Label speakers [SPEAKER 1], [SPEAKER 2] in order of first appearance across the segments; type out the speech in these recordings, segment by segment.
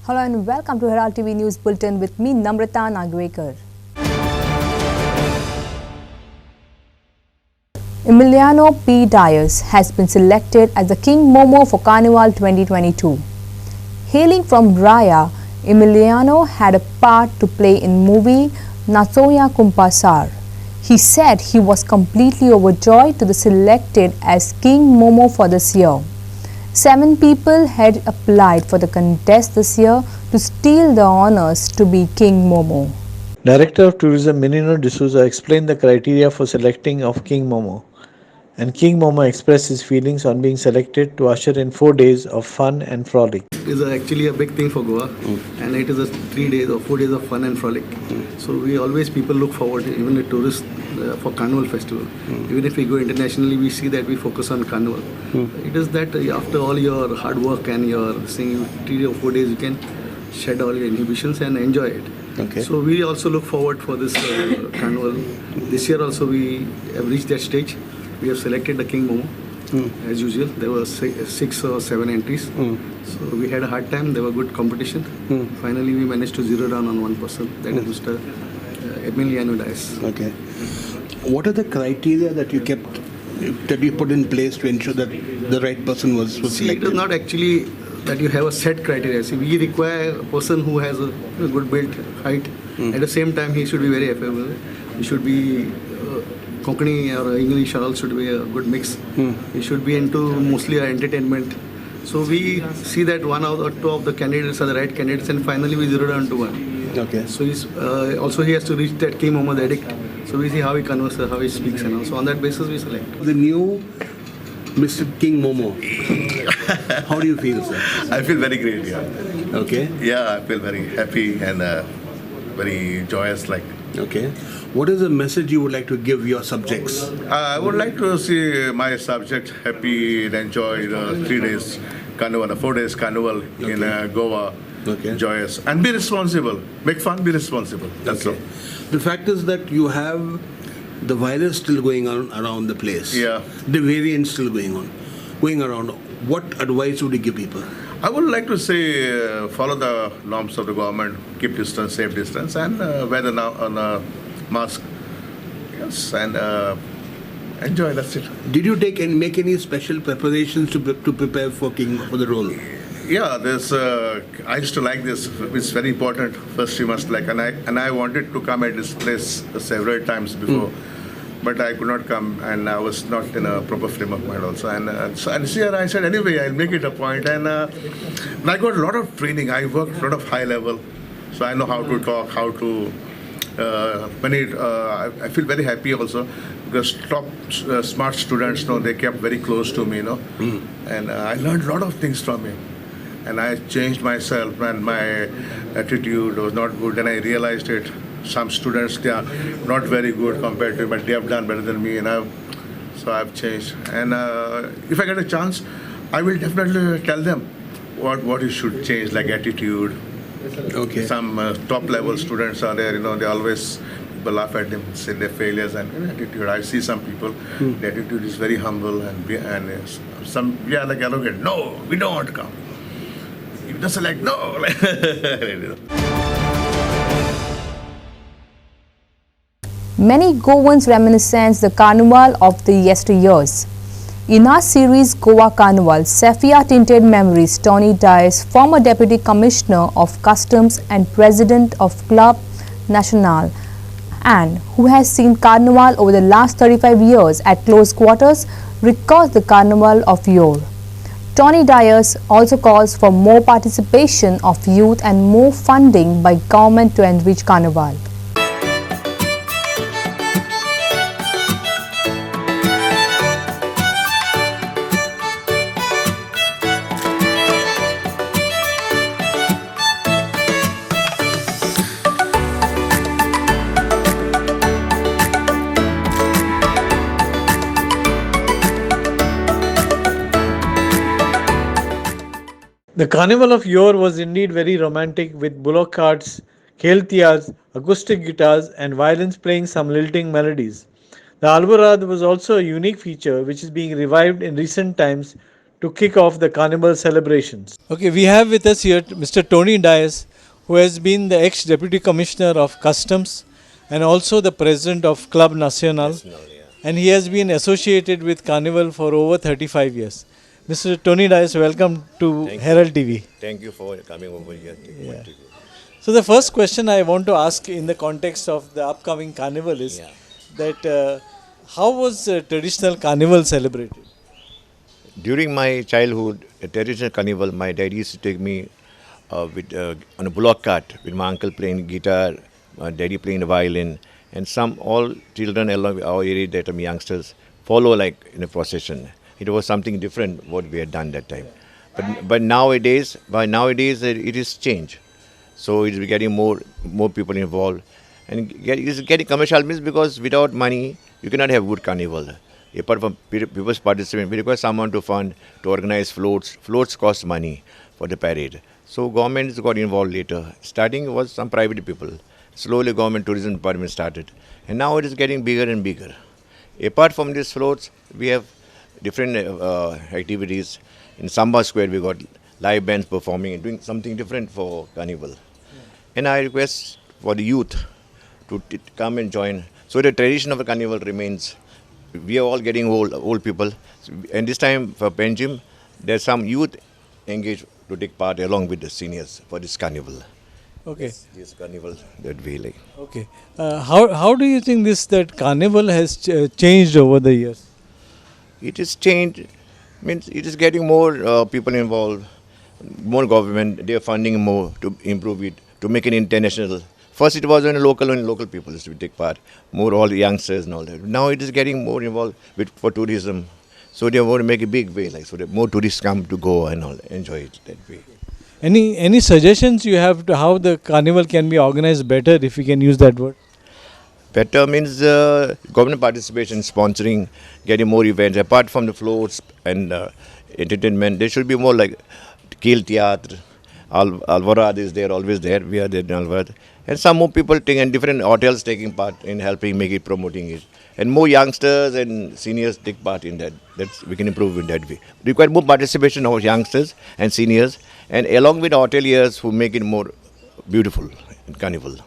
[SPEAKER 1] Hello and welcome to Herald TV News Bulletin with me, Namrata Nagwekar. Emiliano P. Dias has been selected as the King Momo for Carnival 2022. Hailing from Raya, Emiliano had a part to play in movie Nasoya Kumpasar. He said he was completely overjoyed to be selected as King Momo for this year. 7 people had applied for the contest this year to steal the honors to be King Momo.
[SPEAKER 2] Director of Tourism Menino D'Souza explained the criteria for selecting of King Momo. And King Momo expressed his feelings on being selected to usher in 4 days of fun and frolic.
[SPEAKER 3] It is actually a big thing for Goa, and it is a 3 days or 4 days of fun and frolic. So we always, people look forward, even the tourists, for Carnival festival. Even if we go internationally, we see that we focus on Carnival. It is that after all your hard work and your singing 3 or 4 days, you can shed all your inhibitions and enjoy it.
[SPEAKER 4] Okay.
[SPEAKER 3] So we also look forward for this Carnival. This year also we have reached that stage. We have selected the King Momo. As usual, there were 6 or 7 entries. So we had a hard time. There were good competition. Finally, we managed to zero down on one person. That is Mr. Emiliano Dias.
[SPEAKER 4] Okay. What are the criteria that you put in place to ensure that the right person was selected?
[SPEAKER 3] It is not actually that you have a set criteria. See, we require a person who has a good build, height. At the same time, he should be very affable. He should be Konkani or English all should be a good mix. He should be into mostly entertainment. So we see that 1 or 2 of the candidates are the right candidates, and finally we zero down to 1.
[SPEAKER 4] Okay.
[SPEAKER 3] So he's also he has to reach that King Mohammed addict. So we see how he converses, how he speaks, and also on that basis we select.
[SPEAKER 4] The new Mr. King Momo. How do you feel, sir?
[SPEAKER 5] I feel very great, yeah.
[SPEAKER 4] Okay.
[SPEAKER 5] Yeah, I feel very happy and very joyous.
[SPEAKER 4] Okay. What is the message you would like to give your subjects?
[SPEAKER 5] I would like to see my subject happy and enjoy the 3 days carnival, 4 days carnival in Goa.
[SPEAKER 4] Okay.
[SPEAKER 5] Joyous and be responsible. Make fun, be responsible. That's all.
[SPEAKER 4] The fact is that you have the virus still going on around the place.
[SPEAKER 5] Yeah.
[SPEAKER 4] The variant still going around. What advice would you give people?
[SPEAKER 5] I would like to say follow the norms of the government, keep distance, safe distance, and wear the mask. Yes, and enjoy. That's it.
[SPEAKER 4] Did you make any special preparations to prepare for the role?
[SPEAKER 5] Yeah, there's. I used to like this. It's very important. First, you must like, and I wanted to come at this place several times before, but I could not come, and I was not in a proper frame of mind also. And here I said anyway, I'll make it a point, and I got a lot of training. I worked a lot of high level, so I know how to talk, how to. I feel very happy also because top smart students, they kept very close to me, and I learned a lot of things from him. And I changed myself, and my attitude was not good, and I realized it. Some students, they are not very good compared to me, but they have done better than me, and so I've changed. And if I get a chance, I will definitely tell them what you should change, like attitude.
[SPEAKER 4] Okay.
[SPEAKER 5] Some top level students are there, they always people laugh at them, say their failures and attitude. I see some people, the attitude is very humble and some like arrogant. No, we don't want to come. You just like no.
[SPEAKER 1] Many Goans reminiscence the Carnival of the yesteryears. In our series Goa Carnival, Sepia-tinted memories, Tony Dias, former Deputy Commissioner of Customs and President of Club Nacional, and who has seen Carnival over the last 35 years at close quarters, recalls the Carnival of yore. Tony Dias also calls for more participation of youth and more funding by government to enrich Carnival.
[SPEAKER 2] The Carnival of yore was indeed very romantic with bullock carts, kheltias, acoustic guitars and violins playing some lilting melodies. The Alborada was also a unique feature which is being revived in recent times to kick off the Carnival celebrations.
[SPEAKER 6] Okay, we have with us here Mr. Tony Dias, who has been the ex-Deputy Commissioner of Customs and also the President of Club Nacional. And he has been associated with Carnival for over 35 years. Mr. Tony Dias, welcome to Herald TV.
[SPEAKER 7] Thank you for coming over here.
[SPEAKER 6] So the first question I want to ask in the context of the upcoming Carnival is that how was traditional Carnival celebrated?
[SPEAKER 7] During my childhood, a traditional carnival, my dad used to take me on a bullock cart with my uncle playing guitar, my daddy playing the violin, and all children along with our area that are youngsters follow like in a procession. It was something different what we had done that time. But nowadays it is changed. So it is getting more people involved, and it is getting commercial means because without money you cannot have good carnival. Apart from people's participation, we require someone to fund, to organize floats. Floats cost money for the parade. So government got involved later. Starting was some private people. Slowly government tourism department started. And now it is getting bigger and bigger. Apart from these floats, we have different activities. In Samba Square, we got live bands performing and doing something different for carnival. And I request for the youth to come and join. So the tradition of the carnival remains. We are all getting old people. And this time for Penjim, there's some youth engaged to take part along with the seniors for this carnival.
[SPEAKER 6] Okay.
[SPEAKER 7] This carnival that we like.
[SPEAKER 6] Okay. How do you think that Carnival has changed over the years?
[SPEAKER 7] It is changed. Means it is getting more people involved, more government. They are funding more to improve it, to make it international. First it was only local people used to take part, more all the youngsters and all that. Now it is getting more involved for tourism. So they want to make a big way, like so that more tourists come to go and all enjoy it that way.
[SPEAKER 6] Any suggestions you have to how the carnival can be organized better, if you can use that word?
[SPEAKER 7] Better means government participation, sponsoring, getting more events. Apart from the floats and entertainment, there should be more like Keel Theatre, Alvarad is there, always there. We are there in Alvarad. And some more people and different hotels taking part in helping make it, promoting it. And more youngsters and seniors take part in that. We can improve in that way. We require more participation of youngsters and seniors, and along with hoteliers who make it more beautiful in Carnival.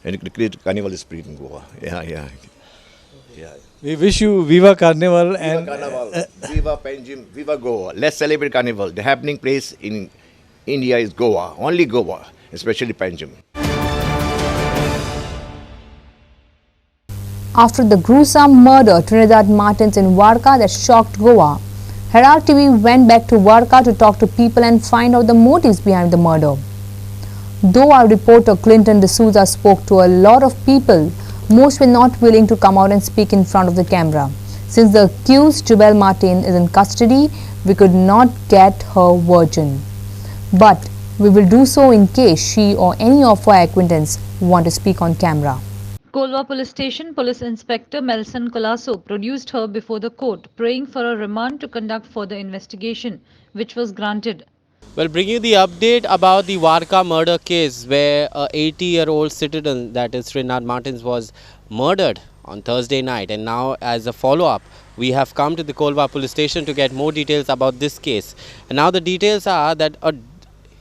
[SPEAKER 7] And create Carnival spirit in Goa. Yeah.
[SPEAKER 6] We wish you Viva Carnival
[SPEAKER 7] and Carnival, Viva Penjim, Viva Goa. Let's celebrate Carnival. The happening place in India is Goa, only Goa, especially Penjim.
[SPEAKER 1] After the gruesome murder Trinidad Martins in Varka that shocked Goa, Herald TV went back to Varka to talk to people and find out the motives behind the murder. Though our reporter Clinton D'Souza spoke to a lot of people, most were not willing to come out and speak in front of the camera. Since the accused Jubel Martin is in custody, we could not get her version. But we will do so in case she or any of her acquaintance want to speak on camera.
[SPEAKER 8] Kolwa Police Station Police Inspector Melson Colasso produced her before the court, praying for a remand to conduct further investigation, which was granted.
[SPEAKER 9] Well, bringing you the update about the Varka murder case where a 80-year-old citizen, that is Trinidad Martins, was murdered on Thursday night. And now as a follow-up, we have come to the Kolwa Police Station to get more details about this case. And now the details are that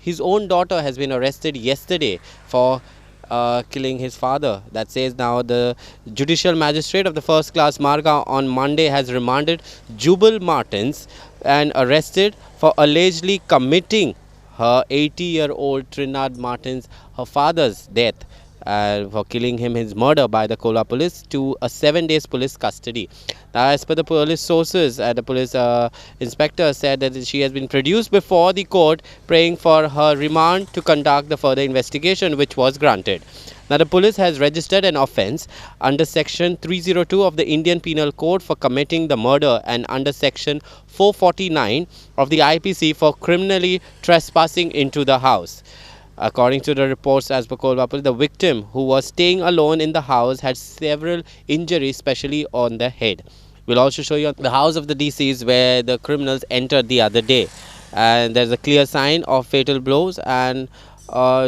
[SPEAKER 9] his own daughter has been arrested yesterday for killing his father. That says now the judicial magistrate of the first class Marga on Monday has remanded Jubel Martins and arrested for allegedly committing her 80-year-old Trinidad Martins, her father's death, for killing him, his murder by the Kolwa police, to a 7 days police custody. Now, as per the police sources, the police inspector said that she has been produced before the court, praying for her remand to conduct the further investigation, which was granted. Now, the police has registered an offence under section 302 of the Indian Penal Code for committing the murder and under section 449 of the IPC for criminally trespassing into the house. According to the reports as per Kolwa police, the victim, who was staying alone in the house, had several injuries, especially on the head. We'll also show you the house of the deceased where the criminals entered the other day. And there's a clear sign of fatal blows and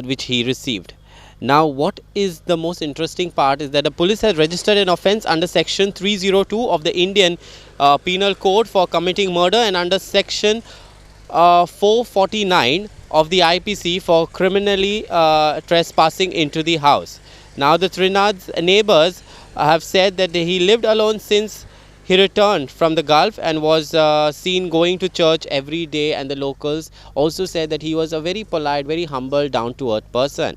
[SPEAKER 9] which he received. Now, what is the most interesting part is that the police has registered an offence under section 302 of the Indian Penal Code for committing murder and under section 449 of the IPC for criminally trespassing into the house. Now the Trinad's neighbors have said that he lived alone since he returned from the Gulf and was seen going to church every day, and the locals also said that he was a very polite, very humble, down-to-earth person.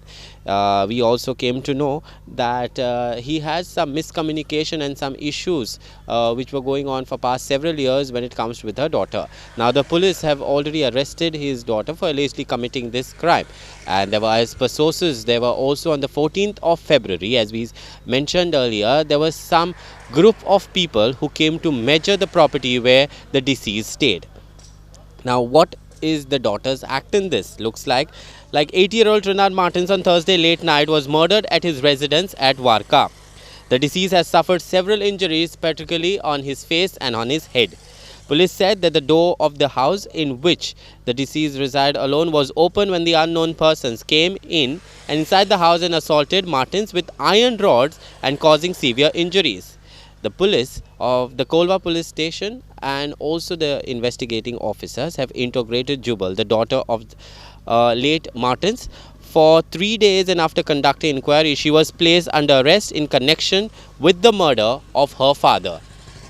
[SPEAKER 9] We also came to know that he has some miscommunication and some issues which were going on for past several years when it comes with her daughter. Now the police have already arrested his daughter for allegedly committing this crime, and there were, as per sources, there were also on the 14th of February, as we mentioned earlier, there was some group of people who came to measure the property where the deceased stayed. Now what is the daughter's act in this? Looks like 80-year-old Trinad Martins on Thursday late night was murdered at his residence at Varka. The deceased has suffered several injuries, particularly on his face and on his head. Police said that the door of the house in which the deceased resided alone was open when the unknown persons came in and inside the house and assaulted Martins with iron rods and causing severe injuries. The police of the Kolva police station and also the investigating officers have interrogated Jubal, the daughter of late Martins, for 3 days, and after conducting inquiry, she was placed under arrest in connection with the murder of her father.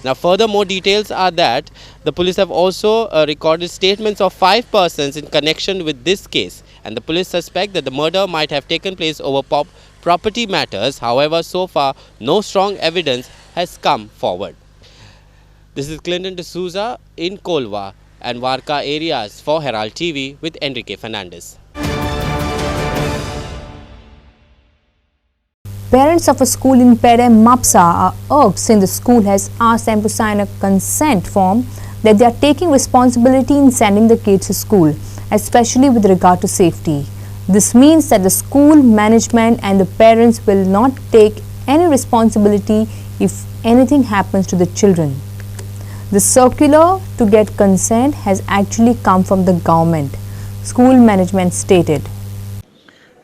[SPEAKER 9] Now, further more details are that the police have also recorded statements of 5 persons in connection with this case, and the police suspect that the murder might have taken place over property matters. However, so far, no strong evidence has come forward. This is Clinton D'Souza in Kolva and Varka areas for Herald TV with Enrique Fernandez.
[SPEAKER 1] Parents of a school in Pedem, Mapsa are irked since the school has asked them to sign a consent form that they are taking responsibility in sending the kids to school, especially with regard to safety. This means that the school management and the parents will not take any responsibility if anything happens to the children. The circular to get consent has actually come from the government, school management stated.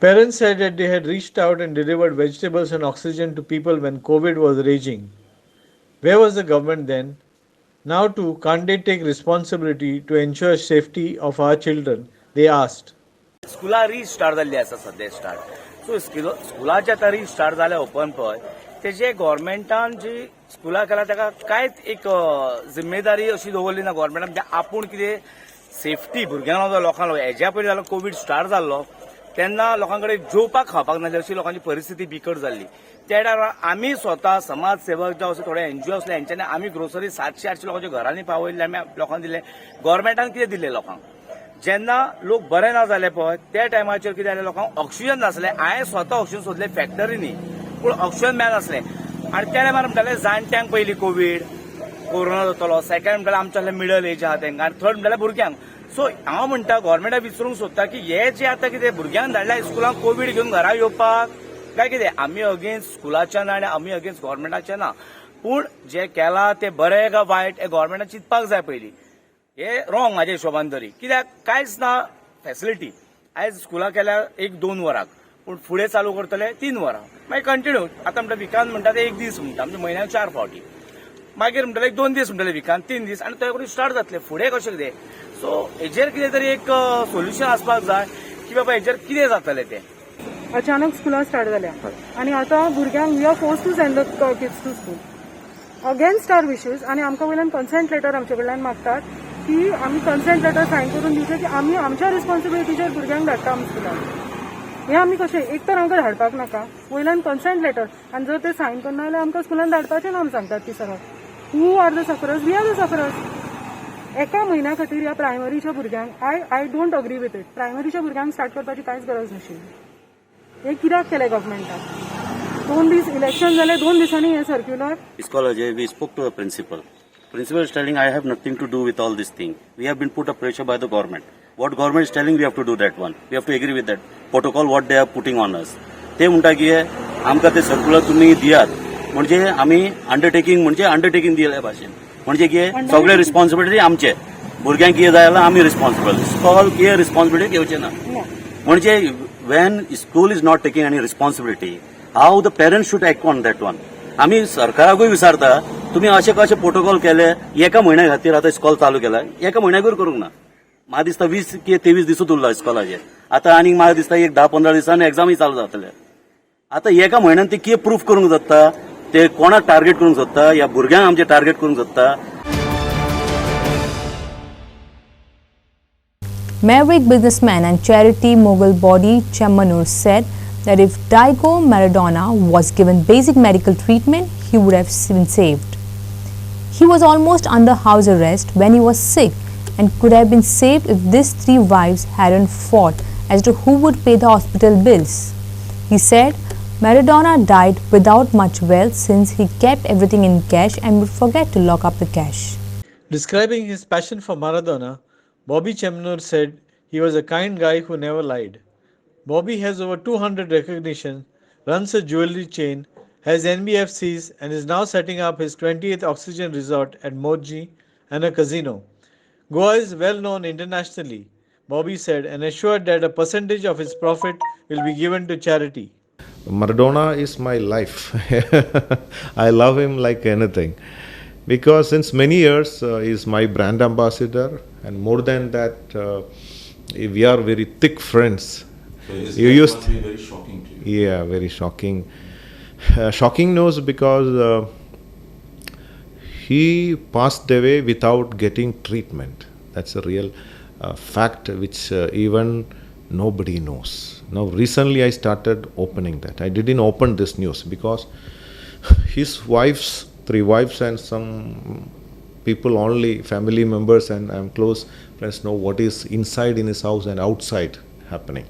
[SPEAKER 2] Parents said that they had reached out and delivered vegetables and oxygen to people when COVID was raging. Where was the government then? Now too, can't they take responsibility to ensure safety of our children? They asked.
[SPEAKER 10] स्कूला restart जाल्ली आसा सध्या start so स्कुलाचे आतां restart जाले open पळय तेजे गव्हर्मेंटान जी स्कुला केला ताका कांयच एक जिम्मेदारी अशी दवरली ना गव्हर्मेंटान म्हणजे आपूण कितें सेफ्टी भुरग्यांक लोकांक हेज्या पयलीं जालो कोविड स्टार्ट जाल्लो तेन्ना लोकांकडे जेवपाक खावपाक नासलें अशी लोकांची परिस्थिती बिकट जाल्ली त्या टायमार आमी स्वता समाज सेवक जे अशे थोडे एनजीओ आसले हेंच्यांनी आमी ग्रोसरी 700-800 लोकांच्या घरांनी पावयल्ले आमी लोकांक दिले गव्हर्मेंटान कितें दिले लोकांक जेन्ना लोक बरे ना जाले पळय त्या टायमाचेर कितें जालें लोकांक ऑक्सिजन नासलें हांवें स्वता ऑक्सिजन सोदलें फॅक्टरीनी पूण ऑक्सिजन मेळनासलें आनी त्या टायमार म्हणटाले जाणट्यांक पयलीं कोविड कोरोना जातलो सेकंड म्हणटाले आमच्या मिडल एज आहा तांकां आनी थर्ड म्हणटाले भुरग्यांक सो हांव म्हणटा गव्हर्मेंटाक विचारूंक सोदता की हे जे आतां कितें भुरग्यांक धाडल्या स्कुलांक कोविड घेवन घरा येवपाक काय कितें आमी अगेन्स्ट स्कुलाचे ना आनी आमी अगेन्स्ट गव्हर्मेंटाचे ना पूण जे केलां तें बरें काय वायट हें गव्हर्मेंटान चिंतपाक जाय पयलीं हे रॉंग म्हाज्या हिशोबान तरी कित्याक कांयच ना फॅसिलिटी आयज स्कुला केल्या 1-2 वरांक पूण फुडें चालू करतले 3 वरां मागीर कंटिन्यू आतां म्हणटा विकान म्हणटा ते 1 दीस म्हणटा म्हणजे म्हयन्याक 4 फावटी मागीर म्हणटले 2 दीस म्हणटले विकान 3 दीस आनी ते करून स्टार्ट जातले फुडें कशें कितें सो हेजेर कितें तरी एक सोल्युशन आसपाक जाय की बाबा हेजेर कितें जातलें तें
[SPEAKER 11] अचानक स्कुलां स्टार्ट जाल्या आनी आतां भुरग्यांक we are force to send the kids to school against our wishes आनी आमकां वयल्यान कन्सेंट लेटर आमचे कडल्यान मागतात की आमी कन्सेंट लेटर सायन करून दिवचे की आमी आमच्या रिस्पॉन्सिबिलिटीचेर भुरग्यांक धाडटा आमी स्कुलान हे आमी कशें एक तर आमकां धाडपाक नाका वयल्यान कन्सेंट लेटर आनी जर ते सायन करना जाल्यार आमकां स्कुलान धाडपाचें ना आमी सांगतात ती सरळ who are the sufferers we are the sufferers एका म्हयन्या खातीर ह्या प्रायमरीच्या भुरग्यांक I don't agree with it प्रायमरीच्या भुरग्यांक स्टार्ट करपाची कांयच गरज नाशिल्ली हे कित्याक केलें गव्हर्मेंटान 2 दीस इलेक्शन जाले 2 दिसांनी हे circular
[SPEAKER 12] Iskology, we spoke to the principal. Principal is telling, I have nothing to do with all this thing. We have been put a pressure by the government. What government is telling, we have to do that one. We have to agree with that protocol, what they are putting on us. ते म्हणटा की आमकां ते circular तुमी दियात म्हणजे आमी undertaking दिल्या भाशेन म्हणजे कितें सगळे रिस्पॉन्सिबिलिटी आमचे भुरग्यांक कितें जाय जाल्यार आमी रिस्पॉन्सिबल स्कॉल कितें रिस्पॉन्सिबिलिटी घेवचे ना म्हणजे when school is not taking any responsibility how the parents should act on that one आमी सरकाराकूय विचारता तुम्ही असे कशे प्रोटोकॉल केले एका म्हयन्या खातीर आतां स्कॉल चालू केला एका म्हयन्याकूय करूंक ना म्हाका दिसता 20 की 23 दिसूच उरला इस्कॉलाचे आतां आनीक म्हाका दिसता एक 10-15 दिसांनी एक्झामूय चालू जातले आतां एका म्हयन्यान ते कितें प्रूफ करूंक सोदता ते कोणाक टार्गेट करूंक सोदता ह्या भुरग्यांक आमचे टार्गेट करूंक सोदता.
[SPEAKER 1] Maverick businessman and charity mogul Bobby Chemanur said that if Diego Maradona was given basic medical treatment, he would have been saved. He was almost under house arrest when he was sick and could have been saved if these three wives hadn't fought as to who would pay the hospital bills. He said Maradona died without much wealth since he kept everything in cash and would forget to lock up the cash.
[SPEAKER 2] Describing his passion for Maradona, Bobby Chemanur said he was a kind guy who never lied. Bobby has over 200 recognitions, runs a jewelry chain, has NBFCs and is now setting up his 20th oxygen resort at Moji and a casino. Goa is well known internationally, Bobby said, and assured that a percentage of his profit will be given to charity.
[SPEAKER 13] Maradona is my life. I love him like anything. Because since many years he is my brand ambassador, and more than that, we are very thick friends.
[SPEAKER 14] So his death must be very shocking to you.
[SPEAKER 13] Yeah, very shocking. Shocking news because he passed away without getting treatment. That's a real fact which even nobody knows. Now recently I started opening that. I didn't open this news because his wives, 3 wives and some people only, family members and close friends know what is inside in his house and outside happening.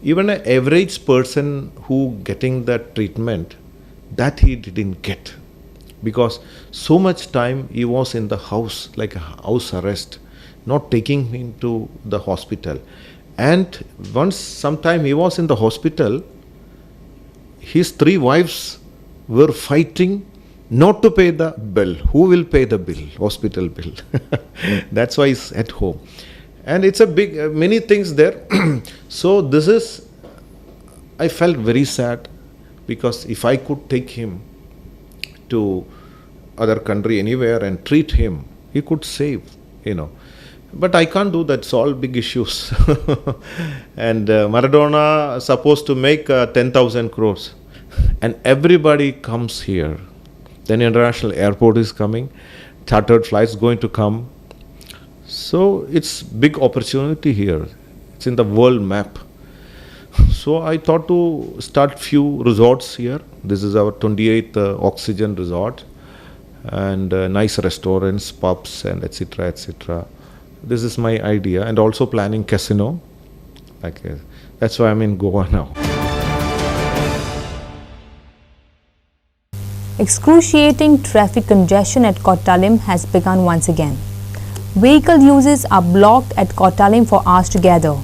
[SPEAKER 13] Even an average person who getting that treatment, that he didn't get. Because so much time he was in the house, like a house arrest, not taking him to the hospital. And once sometime he was in the hospital, his 3 wives were fighting not to pay the bill. Who will pay the bill? Hospital bill. That's why he's at home. And it's a big, many things there. So this is, I felt very sad because if I could take him to other country anywhere and treat him, he could save, But I can't do that. It's all big issues. And Maradona supposed to make 10,000 crores. And everybody comes here. Then international airport is coming. Chartered flights going to come. So it's big opportunity here. It's in the world map. So I thought to start few resorts here. This is our 28th oxygen resort. And nice restaurants, pubs and etc. etc. This is my idea, and also planning casino. That's why I'm in Goa now.
[SPEAKER 1] Excruciating traffic congestion at Kottalim has begun once again. Vehicle uses are blocked at Kottalim for hours together.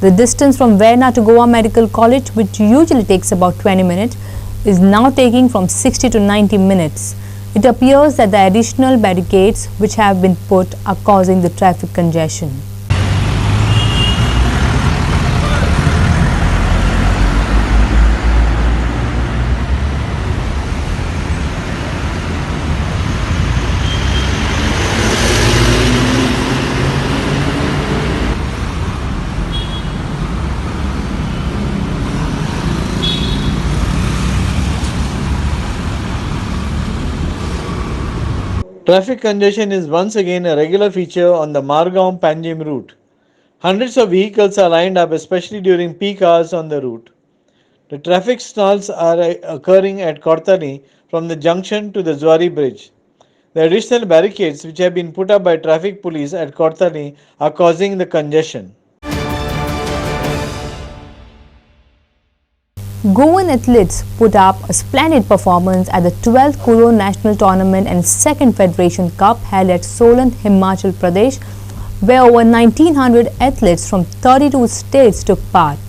[SPEAKER 1] The distance from Varka to Goa Medical College, which usually takes about 20 minutes, is now taking from 60 to 90 minutes. It appears that the additional barricades which have been put are causing the traffic congestion.
[SPEAKER 2] Traffic congestion is once again a regular feature on the Margaon-Panjim route. Hundreds of vehicles are lined up, especially during peak hours on the route. The traffic snarls are occurring at Kortani from the junction to the Zwari bridge. The additional barricades which have been put up by traffic police at Kortani are causing the congestion.
[SPEAKER 1] Goan athletes put up a splendid performance at the 12th Kuro National Tournament and 2nd Federation Cup held at Solan, Himachal Pradesh, where over 1900 athletes from 32 states took part.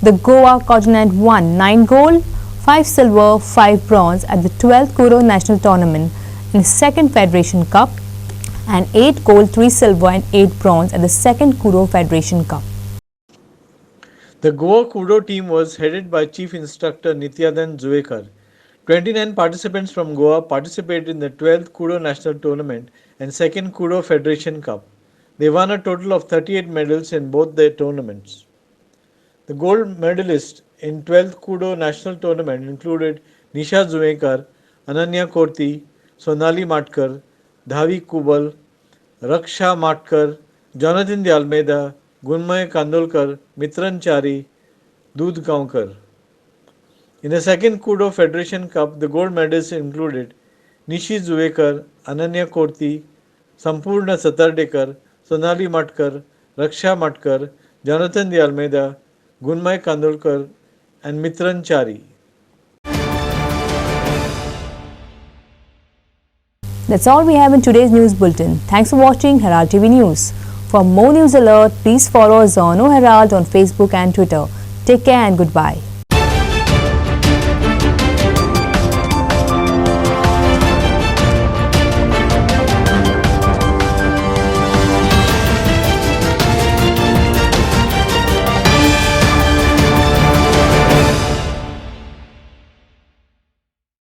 [SPEAKER 1] The Goa continent won 9 gold, 5 silver, 5 bronze at the 12th Kuro National Tournament and 2nd Federation Cup, and 8 gold, 3 silver and 8 bronze at the 2nd Kuro Federation Cup.
[SPEAKER 2] The Goa Kudo team was headed by Chief Instructor Nityadan Zuekar. 29 participants from Goa participated in the 12th Kudo National Tournament and 2nd Kudo Federation Cup. They won a total of 38 medals in both their tournaments. The gold medalists in 12th Kudo National Tournament included Nisha Zuekar, Ananya Korti, Sonali Matkar, Dhavi Kubal, Raksha Matkar, Jonathan de Almeida, Gunmay Kandolkar, Mitran Chari, Dood Gaonkar. In the second Kudo Federation Cup, the gold medals included Nishi Zuekar, Ananya Korti, Sampurna Satardekar, Sonali Matkar, Raksha Matkar, Jonathan de Almeida, Gunmay Kandolkar and Mitran Chari.
[SPEAKER 1] That's all we have in today's news bulletin. Thanks for watching Herald TV News. For more news alert, please follow us on O Herald on Facebook and Twitter. Take care and goodbye.